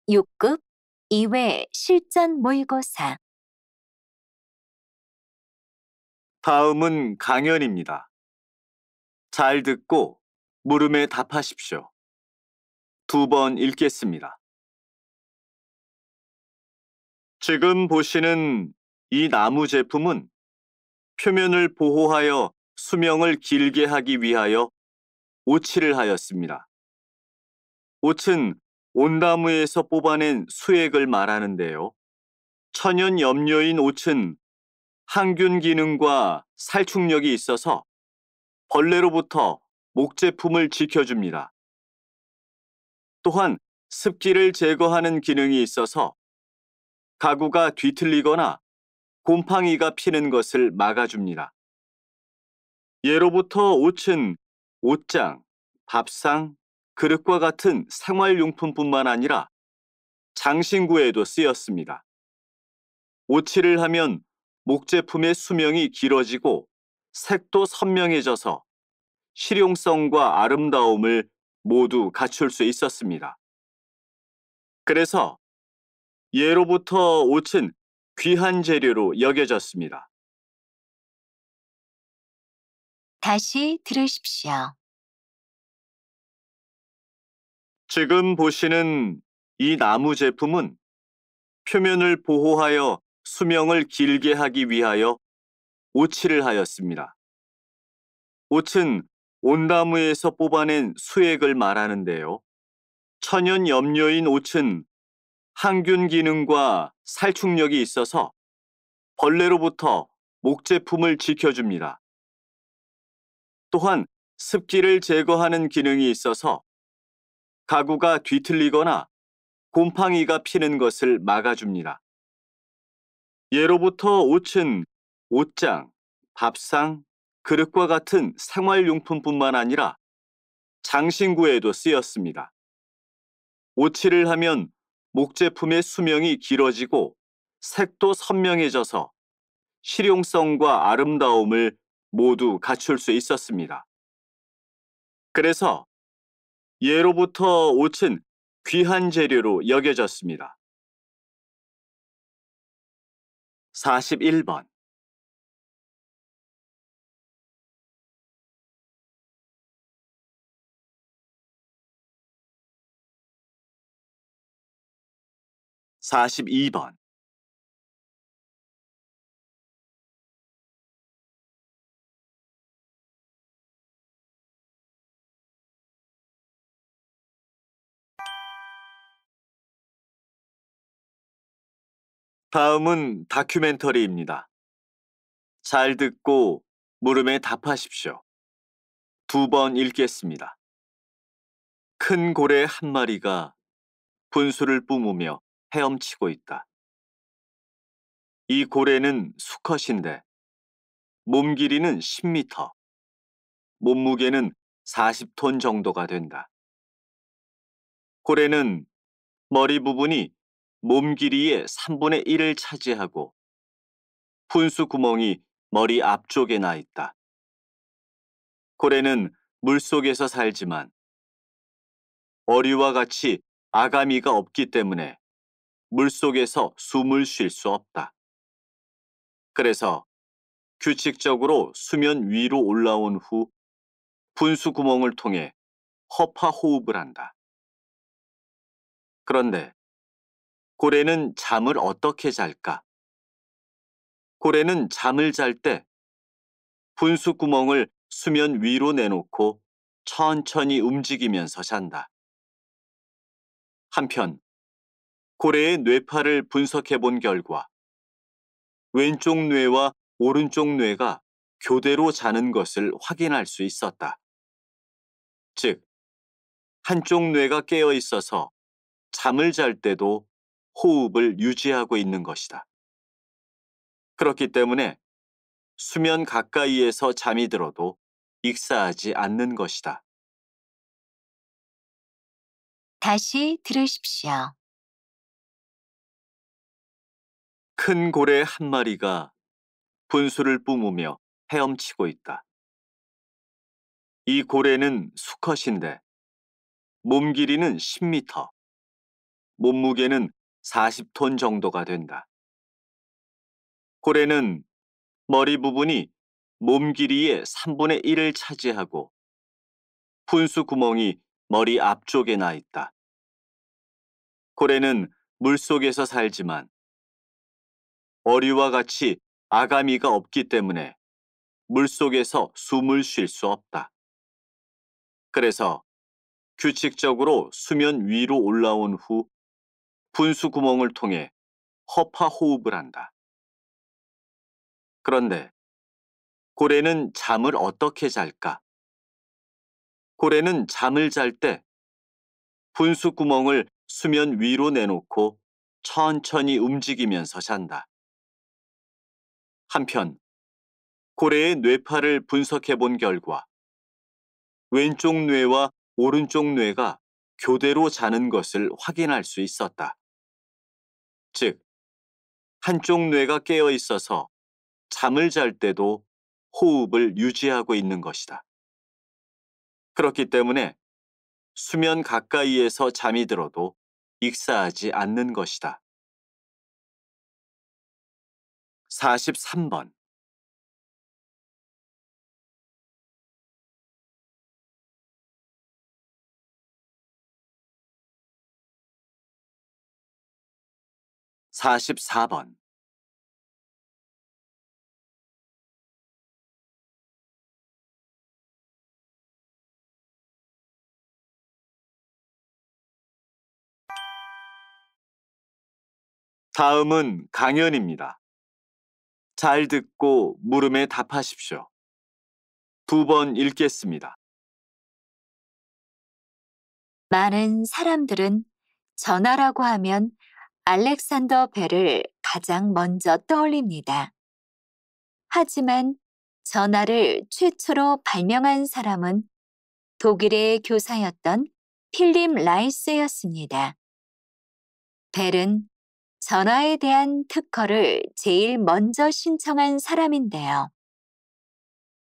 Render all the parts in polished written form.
6급 이외 실전 모의고사. 다음은 강연입니다. 잘 듣고 물음에 답하십시오. 2번 읽겠습니다. 지금 보시는 이 나무 제품은 표면을 보호하여 수명을 길게 하기 위하여 오칠을 하였습니다. 옷은 온나무에서 뽑아낸 수액을 말하는데요. 천연 염료인 옷은 항균 기능과 살충력이 있어서 벌레로부터 목제품을 지켜줍니다. 또한 습기를 제거하는 기능이 있어서 가구가 뒤틀리거나 곰팡이가 피는 것을 막아줍니다. 예로부터 옷은 옷장, 밥상, 그릇과 같은 생활용품뿐만 아니라 장신구에도 쓰였습니다. 오칠을 하면 목제품의 수명이 길어지고 색도 선명해져서 실용성과 아름다움을 모두 갖출 수 있었습니다. 그래서 예로부터 옷은 귀한 재료로 여겨졌습니다. 다시 들으십시오. 지금 보시는 이 나무 제품은 표면을 보호하여 수명을 길게 하기 위하여 오칠을 하였습니다. 옷은 온나무에서 뽑아낸 수액을 말하는데요. 천연 염료인 옷은 항균 기능과 살충력이 있어서 벌레로부터 목제품을 지켜줍니다. 또한 습기를 제거하는 기능이 있어서 가구가 뒤틀리거나 곰팡이가 피는 것을 막아줍니다. 예로부터 옷은 옷장, 밥상, 그릇과 같은 생활용품뿐만 아니라 장신구에도 쓰였습니다. 오칠을 하면 목제품의 수명이 길어지고 색도 선명해져서 실용성과 아름다움을 모두 갖출 수 있었습니다. 그래서 예로부터 옷은 귀한 재료로 여겨졌습니다. 41번. 42번. 다음은 다큐멘터리입니다. 잘 듣고 물음에 답하십시오. 2번 읽겠습니다. 큰 고래 한 마리가 분수를 뿜으며 헤엄치고 있다. 이 고래는 수컷인데 몸 길이는 10m, 몸무게는 40톤 정도가 된다. 고래는 머리 부분이 몸 길이의 3분의 1을 차지하고 분수 구멍이 머리 앞쪽에 나 있다. 고래는 물속에서 살지만 어리와 같이 아가미가 없기 때문에 물속에서 숨을 쉴 수 없다. 그래서 규칙적으로 수면 위로 올라온 후 분수 구멍을 통해 허파 호흡을 한다. 그런데 고래는 잠을 어떻게 잘까? 고래는 잠을 잘 때 분수 구멍을 수면 위로 내놓고 천천히 움직이면서 잔다. 한편 고래의 뇌파를 분석해 본 결과 왼쪽 뇌와 오른쪽 뇌가 교대로 자는 것을 확인할 수 있었다. 즉, 한쪽 뇌가 깨어 있어서 잠을 잘 때도 호흡을 유지하고 있는 것이다. 그렇기 때문에 수면 가까이에서 잠이 들어도 익사하지 않는 것이다. 다시 들으십시오. 큰 고래 한 마리가 분수를 뿜으며 헤엄치고 있다. 이 고래는 수컷인데 몸 길이는 10m, 몸무게는 40톤 정도가 된다. 고래는 머리 부분이 몸 길이의 3분의 1을 차지하고 분수 구멍이 머리 앞쪽에 나 있다. 고래는 물속에서 살지만 어류와 같이 아가미가 없기 때문에 물속에서 숨을 쉴 수 없다. 그래서 규칙적으로 수면 위로 올라온 후 분수 구멍을 통해 허파 호흡을 한다. 그런데 고래는 잠을 어떻게 잘까? 고래는 잠을 잘 때 분수 구멍을 수면 위로 내놓고 천천히 움직이면서 잔다. 한편 고래의 뇌파를 분석해 본 결과 왼쪽 뇌와 오른쪽 뇌가 교대로 자는 것을 확인할 수 있었다. 즉, 한쪽 뇌가 깨어 있어서 잠을 잘 때도 호흡을 유지하고 있는 것이다. 그렇기 때문에 수면 가까이에서 잠이 들어도 익사하지 않는 것이다. 43번. 사십사 번. 다음은 강연입니다. 잘 듣고 물음에 답하십시오. 2번 읽겠습니다. 많은 사람들은 전화라고 하면 알렉산더 벨을 가장 먼저 떠올립니다. 하지만 전화를 최초로 발명한 사람은 독일의 교사였던 필립 라이스였습니다. 벨은 전화에 대한 특허를 제일 먼저 신청한 사람인데요.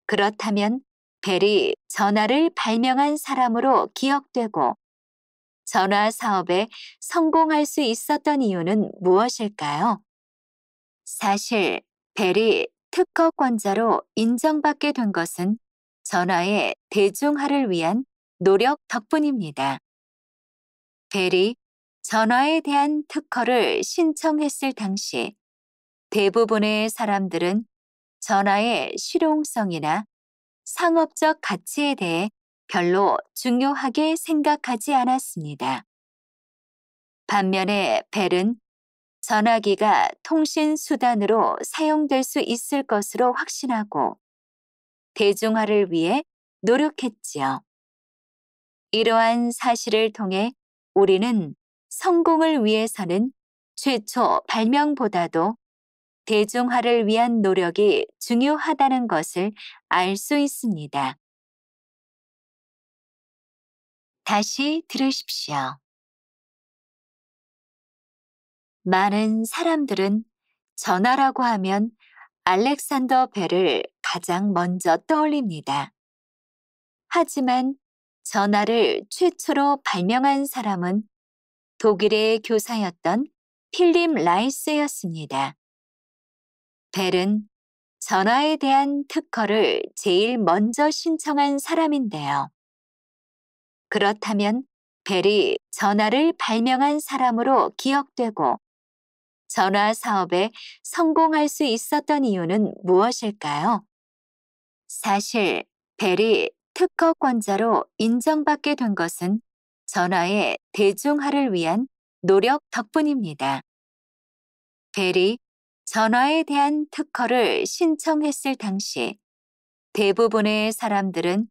그렇다면 벨이 전화를 발명한 사람으로 기억되고 전화 사업에 성공할 수 있었던 이유는 무엇일까요? 사실 벨이 특허권자로 인정받게 된 것은 전화의 대중화를 위한 노력 덕분입니다. 벨이 전화에 대한 특허를 신청했을 당시 대부분의 사람들은 전화의 실용성이나 상업적 가치에 대해 별로 중요하게 생각하지 않았습니다. 반면에 벨은 전화기가 통신 수단으로 사용될 수 있을 것으로 확신하고 대중화를 위해 노력했지요. 이러한 사실을 통해 우리는 성공을 위해서는 최초 발명보다도 대중화를 위한 노력이 중요하다는 것을 알 수 있습니다. 다시 들으십시오. 많은 사람들은 전화라고 하면 알렉산더 벨을 가장 먼저 떠올립니다. 하지만 전화를 최초로 발명한 사람은 독일의 교사였던 필립 라이스였습니다. 벨은 전화에 대한 특허를 제일 먼저 신청한 사람인데요. 그렇다면 벨이 전화를 발명한 사람으로 기억되고 전화 사업에 성공할 수 있었던 이유는 무엇일까요? 사실 벨이 특허권자로 인정받게 된 것은 전화의 대중화를 위한 노력 덕분입니다. 벨이 전화에 대한 특허를 신청했을 당시 대부분의 사람들은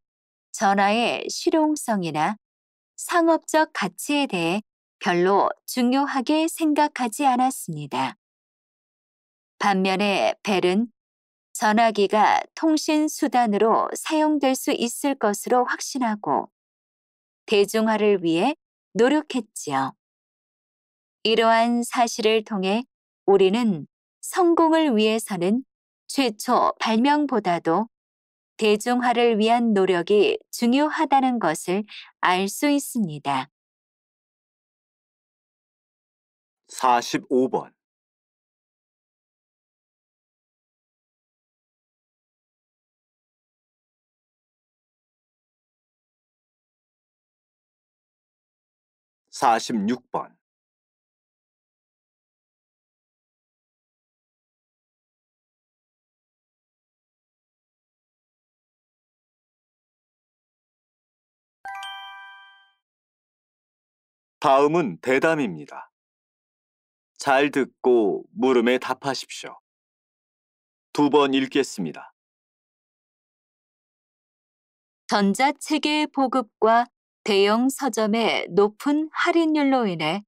전화의 실용성이나 상업적 가치에 대해 별로 중요하게 생각하지 않았습니다. 반면에 벨은 전화기가 통신 수단으로 사용될 수 있을 것으로 확신하고 대중화를 위해 노력했지요. 이러한 사실을 통해 우리는 성공을 위해서는 최초 발명보다도 대중화를 위한 노력이 중요하다는 것을 알 수 있습니다. 45번. 사십육 번. 다음은 대담입니다. 잘 듣고 물음에 답하십시오. 두 번 읽겠습니다. 전자체계 보급과 대형 서점의 높은 할인율로 인해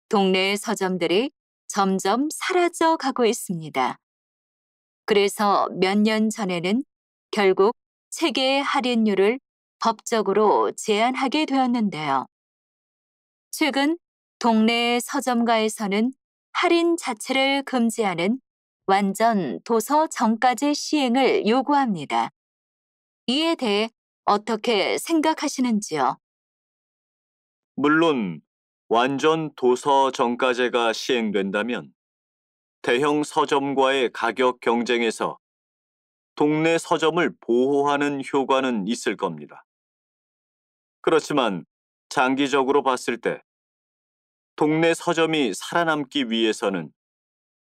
동네 서점들이 점점 사라져 가고 있습니다. 그래서 몇 년 전에는 결국 체계의 할인율을 법적으로 제한하게 되었는데요. 최근 동네 서점가에서는 할인 자체를 금지하는 완전 도서 정가제 시행을 요구합니다. 이에 대해 어떻게 생각하시는지요? 물론 완전 도서 정가제가 시행된다면 대형 서점과의 가격 경쟁에서 동네 서점을 보호하는 효과는 있을 겁니다. 그렇지만 장기적으로 봤을 때 동네 서점이 살아남기 위해서는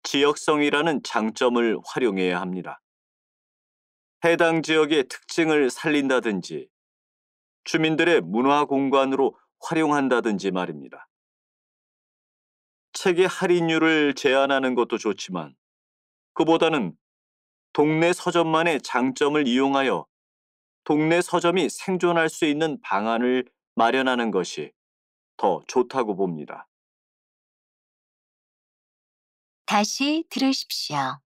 지역성이라는 장점을 활용해야 합니다. 해당 지역의 특징을 살린다든지 주민들의 문화 공간으로 활용한다든지 말입니다. 책의 할인율을 제한하는 것도 좋지만 그보다는 동네 서점만의 장점을 이용하여 동네 서점이 생존할 수 있는 방안을 마련하는 것이 더 좋다고 봅니다. 다시 들으십시오.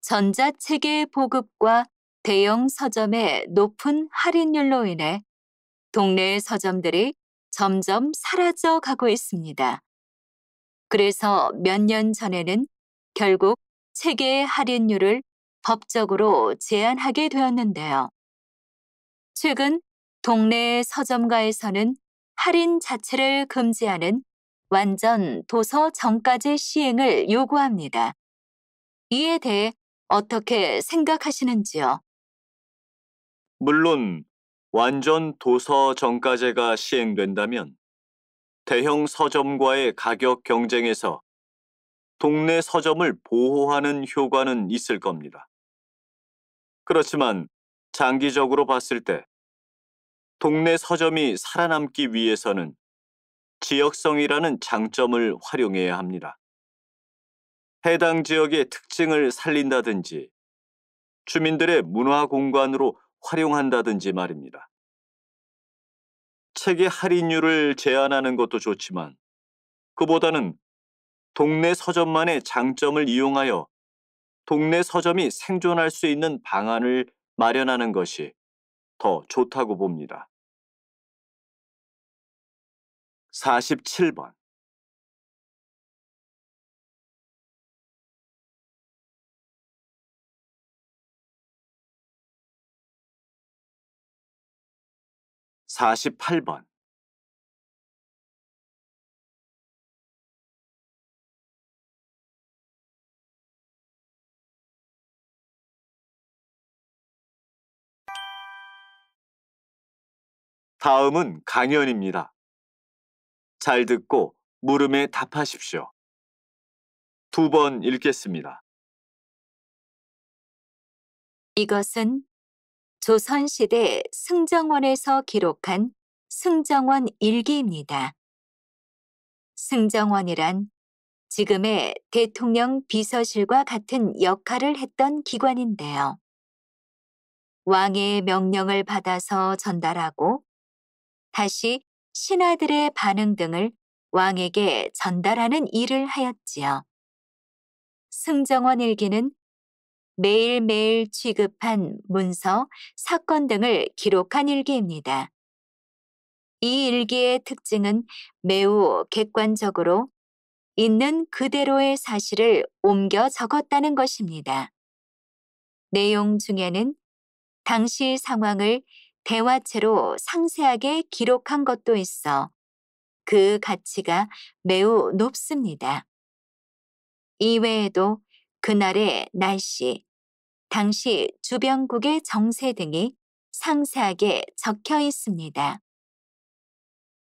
전자체계 보급과 대형 서점의 높은 할인율로 인해 동네 서점들이 점점 사라져 가고 있습니다. 그래서 몇 년 전에는 결국 체계의 할인율을 법적으로 제한하게 되었는데요. 최근 동네 서점가에서는 할인 자체를 금지하는 완전 도서 정가제 시행을 요구합니다. 이에 대해 어떻게 생각하시는지요? 물론 완전 도서 정가제가 시행된다면 대형 서점과의 가격 경쟁에서 동네 서점을 보호하는 효과는 있을 겁니다. 그렇지만 장기적으로 봤을 때 동네 서점이 살아남기 위해서는 지역성이라는 장점을 활용해야 합니다. 해당 지역의 특징을 살린다든지 주민들의 문화 공간으로 활용한다든지 말입니다. 책의 할인율을 제한하는 것도 좋지만 그보다는 동네 서점만의 장점을 이용하여 동네 서점이 생존할 수 있는 방안을 마련하는 것이 더 좋다고 봅니다. 47번. (48번) 다음은 강연입니다. 잘 듣고 물음에 답하십시오. 두 번 읽겠습니다. 이것은 조선시대 승정원에서 기록한 승정원 일기입니다. 승정원이란 지금의 대통령 비서실과 같은 역할을 했던 기관인데요. 왕의 명령을 받아서 전달하고 다시 신하들의 반응 등을 왕에게 전달하는 일을 하였지요. 승정원 일기는 매일매일 취급한 문서, 사건 등을 기록한 일기입니다. 이 일기의 특징은 매우 객관적으로 있는 그대로의 사실을 옮겨 적었다는 것입니다. 내용 중에는 당시 상황을 대화체로 상세하게 기록한 것도 있어 그 가치가 매우 높습니다. 이외에도 그날의 날씨, 당시 주변국의 정세 등이 상세하게 적혀 있습니다.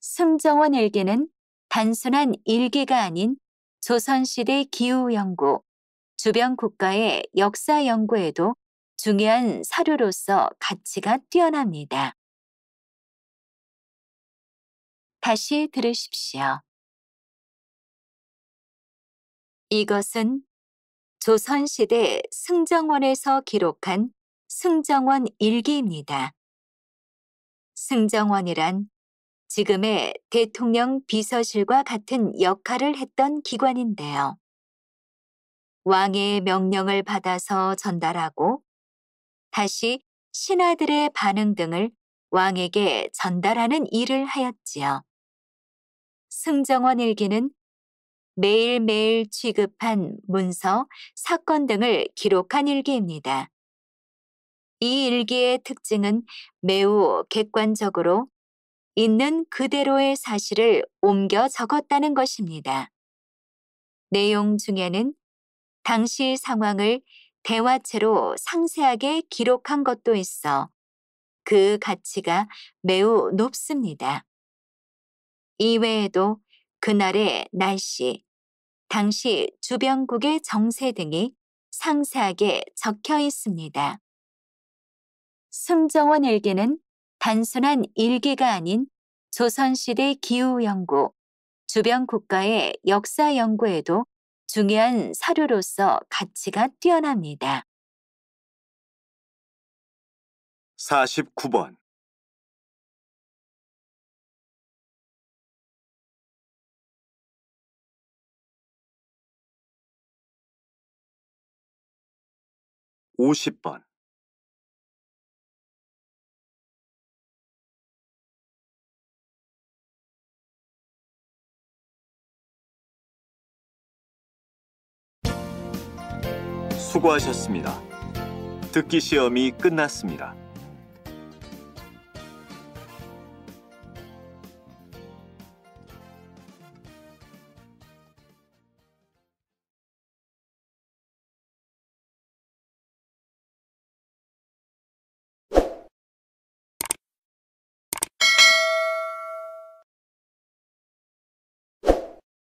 승정원 일기는 단순한 일기가 아닌 조선시대 기후 연구, 주변 국가의 역사 연구에도 중요한 사료로서 가치가 뛰어납니다. 다시 들으십시오. 이것은 조선시대 승정원에서 기록한 승정원 일기입니다. 승정원이란 지금의 대통령 비서실과 같은 역할을 했던 기관인데요. 왕의 명령을 받아서 전달하고 다시 신하들의 반응 등을 왕에게 전달하는 일을 하였지요. 승정원 일기는 매일매일 취급한 문서, 사건 등을 기록한 일기입니다. 이 일기의 특징은 매우 객관적으로 있는 그대로의 사실을 옮겨 적었다는 것입니다. 내용 중에는 당시 상황을 대화체로 상세하게 기록한 것도 있어 그 가치가 매우 높습니다. 이외에도 그날의 날씨, 당시 주변국의 정세 등이 상세하게 적혀 있습니다. 승정원 일기는 단순한 일기가 아닌 조선시대 기후 연구, 주변 국가의 역사 연구에도 중요한 사료로서 가치가 뛰어납니다. 49번. (50번) 수고하셨습니다. 듣기 시험이 끝났습니다.